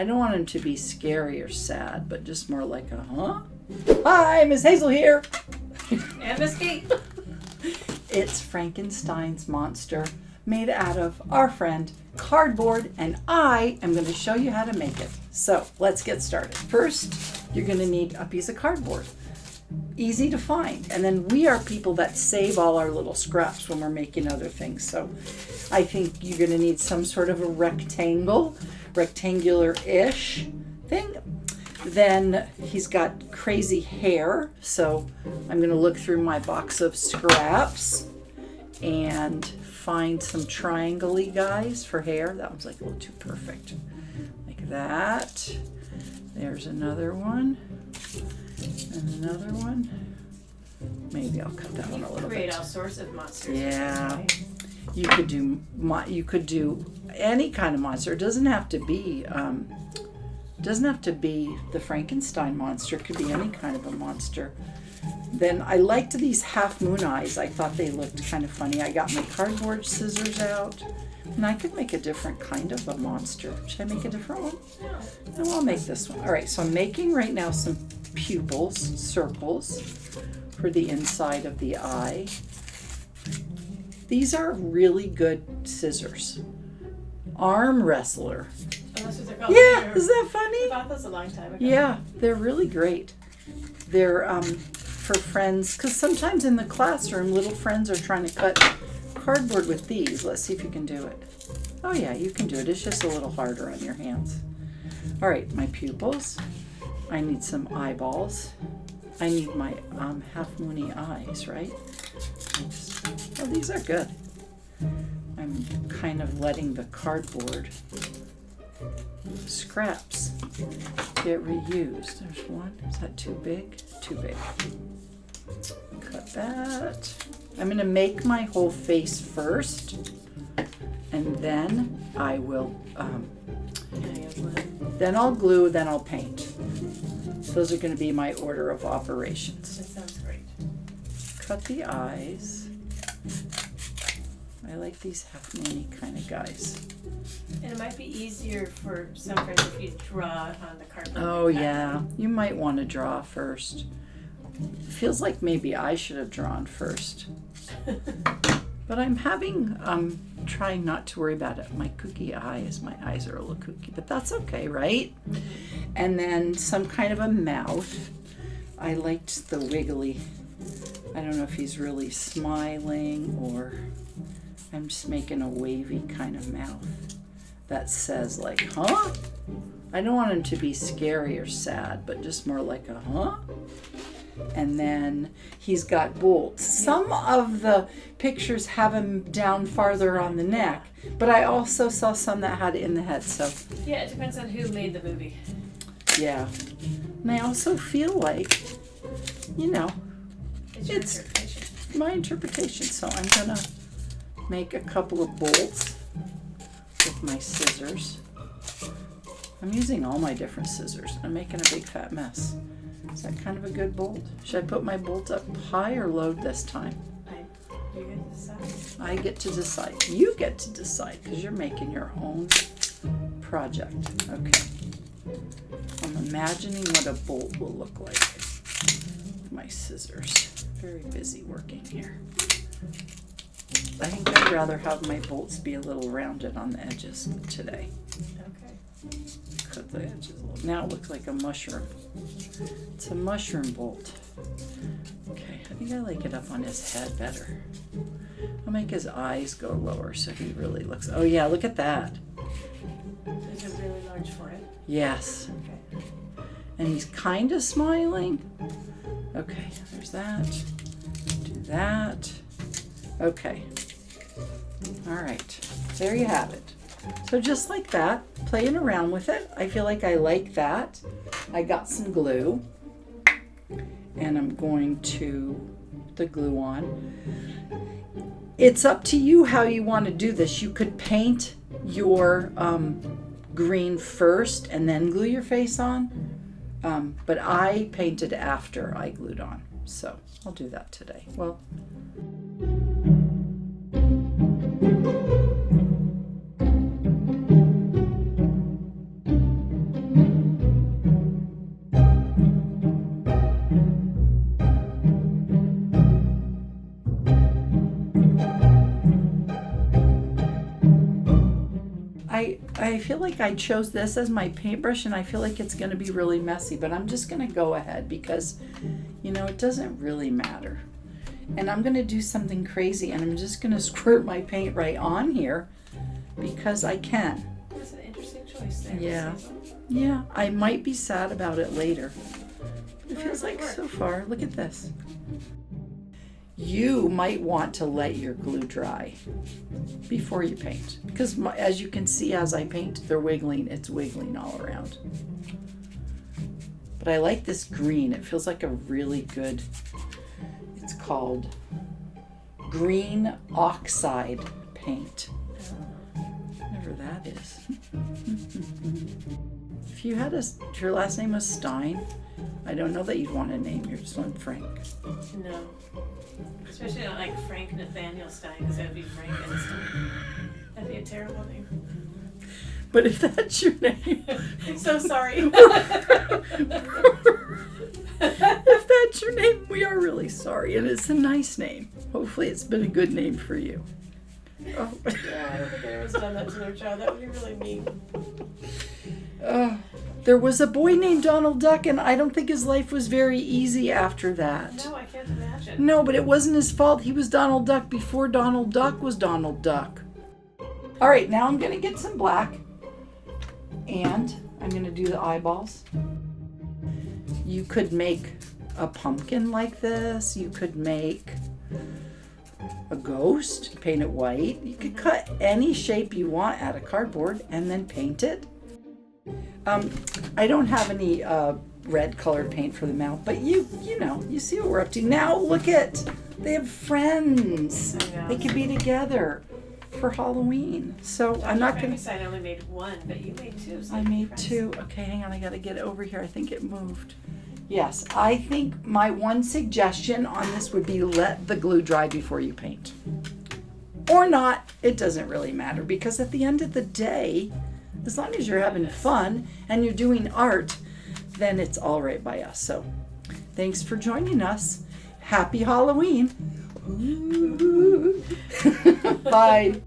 I don't want him to be scary or sad, but just more like a, huh? Hi, Miss Hazel here. And Miss Kate. It's Frankenstein's monster made out of our friend cardboard, and I am going to show you how to make it. So let's get started. First, you're going to need a piece of cardboard. Easy to find. And then we are people that save all our little scraps when we're making other things. So I think you're going to need some sort of a rectangular-ish thing. Then he's got crazy hair. So I'm going to look through my box of scraps and find some triangle-y guys for hair. That one's like a little too perfect. Like that. There's another one. And another one. Maybe I'll cut that one a little bit. Create all sorts of monsters. Yeah. You could do any kind of monster. It doesn't have to be the Frankenstein monster. It could be any kind of a monster. Then I liked these half moon eyes. I thought they looked kind of funny. I got my cardboard scissors out, and I could make a different kind of a monster. Should I make a different one? No, I'll make this one. All right, so I'm making right now some pupils, circles, for the inside of the eye. These are really good scissors. Arm wrestler. Oh, that's what they're called. Yeah, isn't that funny? I bought those a long time ago. Yeah, they're really great. They're for friends, because sometimes in the classroom, little friends are trying to cut cardboard with these. Let's see if you can do it. Oh yeah, you can do it. It's just a little harder on your hands. All right, my pupils. I need some eyeballs. I need my half moony eyes, right? Oh, these are good. I'm kind of letting the cardboard scraps get reused. There's one. Is that too big? Too big. Cut that. I'm going to make my whole face first, and then I will then I'll glue, then I'll paint. Those are going to be my order of operations. That sounds great. Cut the eyes. I like these half moony kind of guys. And it might be easier for some friends if you draw on the cardboard. Oh yeah, you might want to draw first. Feels like maybe I should have drawn first. But I'm trying not to worry about it. My kooky eyes, my eyes are a little kooky, but that's okay, right? And then some kind of a mouth. I liked the wiggly. I don't know if he's really smiling or I'm just making a wavy kind of mouth that says like, huh? I don't want him to be scary or sad, but just more like a, huh? And then he's got bolts. Some of the pictures have him down farther on the neck, but I also saw some that had it in the head, so. Yeah, it depends on who made the movie. Yeah. And I also feel like, It's my interpretation, so I'm gonna make a couple of bolts with my scissors. I'm using all my different scissors. I'm making a big fat mess. Is that kind of a good bolt? Should I put my bolt up high or low this time? You get to decide. I get to decide. You get to decide because you're making your own project. Okay. I'm imagining what a bolt will look like with my scissors. Very busy working here. I think I'd rather have my bolts be a little rounded on the edges today. Okay. Cut the edges a little. Now it looks like a mushroom. It's a mushroom bolt. Okay, I think I like it up on his head better. I'll make his eyes go lower so he really looks. Oh yeah, look at that. Is it really large forehead? Yes. Okay. And he's kind of smiling. Okay, there's that. Do that. Okay. All right. There you have it. So just like that, playing around with it. I feel like I like that. I got some glue. And I'm going to put the glue on. It's up to you how you want to do this. You could paint your green first and then glue your face on. But I painted after I glued on. So I'll do that today. Well, like I chose this as my paintbrush and I feel like it's going to be really messy, but I'm just going to go ahead because, you know, it doesn't really matter. And I'm going to do something crazy and I'm just going to squirt my paint right on here because I can. That's an interesting choice there. Yeah. Yeah, I might be sad about it later. It feels like so far. Look at this. You might want to let your glue dry before you paint because as you can see as I paint, they're wiggling. It's wiggling all around. But I like this green. It feels like a really good, it's called green oxide paint. Whatever that is. If you had if your last name was Stein, I don't know that you'd want to name your son Frank. No. Especially not like Frank Nathaniel Stein, because that would be Frank Einstein. That'd be a terrible name. But if that's your name... I'm so sorry. If that's your name, we are really sorry. And it's a nice name. Hopefully it's been a good name for you. Oh. Yeah, I don't think anyone's done that to their child. That would be really mean. There was a boy named Donald Duck, and I don't think his life was very easy after that. No, I can't imagine. No, but it wasn't his fault. He was Donald Duck before Donald Duck was Donald Duck. All right, now I'm going to get some black, and I'm going to do the eyeballs. You could make a pumpkin like this. You could make a ghost, paint it white. You could cut any shape you want out of cardboard and then paint it. I don't have any red colored paint for the mouth, but you know, you see what we're up to. Now look at, they have friends. They could be together for Halloween. So I'm not going to... I only made one, but you made two. So I made two. Okay, hang on. I got to get it over here. I think it moved. Yes, I think my one suggestion on this would be let the glue dry before you paint. Or not. It doesn't really matter because at the end of the day, as long as you're having fun and you're doing art, then it's all right by us. So thanks for joining us. Happy Halloween. Bye.